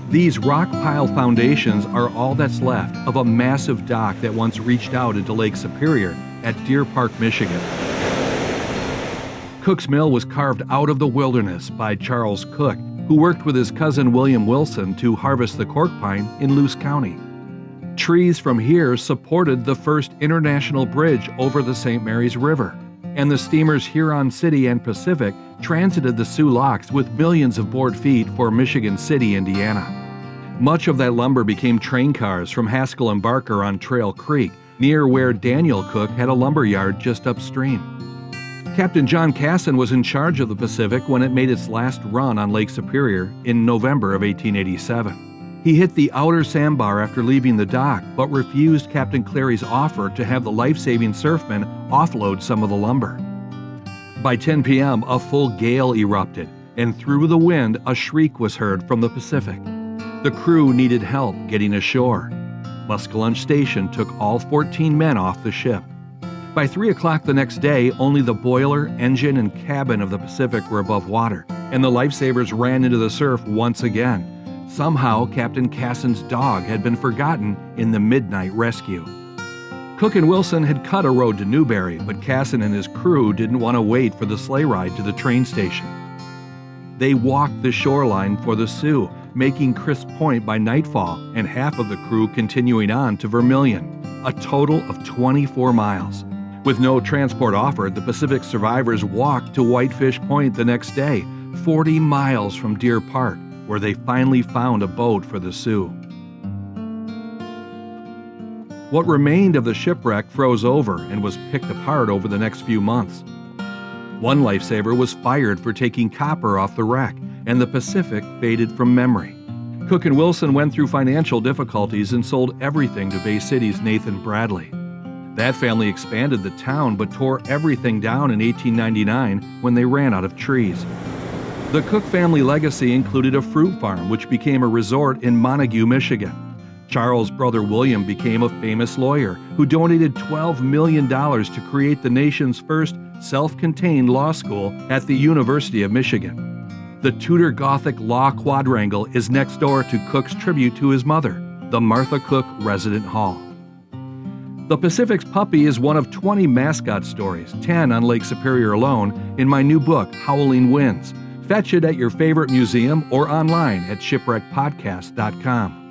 These rock pile foundations are all that's left of a massive dock that once reached out into Lake Superior at Deer Park, Michigan. Cook's Mill was carved out of the wilderness by Charles Cook, who worked with his cousin William Wilson to harvest the cork pine in Luce County. Trees from here supported the first international bridge over the St. Mary's River, and the steamers Huron City and Pacific transited the Soo Locks with millions of board feet for Michigan City, Indiana. Much of that lumber became train cars from Haskell and Barker on Trail Creek, near where Daniel Cook had a lumber yard just upstream. Captain John Casson was in charge of the Pacific when it made its last run on Lake Superior in November of 1887. He hit the outer sandbar after leaving the dock, but refused Captain Clary's offer to have the life-saving surfmen offload some of the lumber. By 10 p.m., a full gale erupted, and through the wind, a shriek was heard from the Pacific. The crew needed help getting ashore. Muskellunge Station took all 14 men off the ship. By 3 o'clock the next day, only the boiler, engine, and cabin of the Pacific were above water, and the lifesavers ran into the surf once again. Somehow, Captain Casson's dog had been forgotten in the midnight rescue. Cook and Wilson had cut a road to Newberry, but Casson and his crew didn't want to wait for the sleigh ride to the train station. They walked the shoreline for the Soo, making Crisp Point by nightfall, and half of the crew continuing on to Vermilion, a total of 24 miles. With no transport offered, the Pacific survivors walked to Whitefish Point the next day, 40 miles from Deer Park, where they finally found a boat for the Soo. What remained of the shipwreck froze over and was picked apart over the next few months. One lifesaver was fired for taking copper off the wreck, and the Pacific faded from memory. Cook and Wilson went through financial difficulties and sold everything to Bay City's Nathan Bradley. That family expanded the town but tore everything down in 1899 when they ran out of trees. The Cook family legacy included a fruit farm which became a resort in Montague, Michigan. Charles' brother William became a famous lawyer who donated $12 million to create the nation's first self-contained law school at the University of Michigan. The Tudor Gothic Law Quadrangle is next door to Cook's tribute to his mother, the Martha Cook Resident Hall. The Pacific's puppy is one of 20 mascot stories, 10 on Lake Superior alone, in my new book, Howling Winds. Fetch it at your favorite museum or online at shipwreckpodcast.com.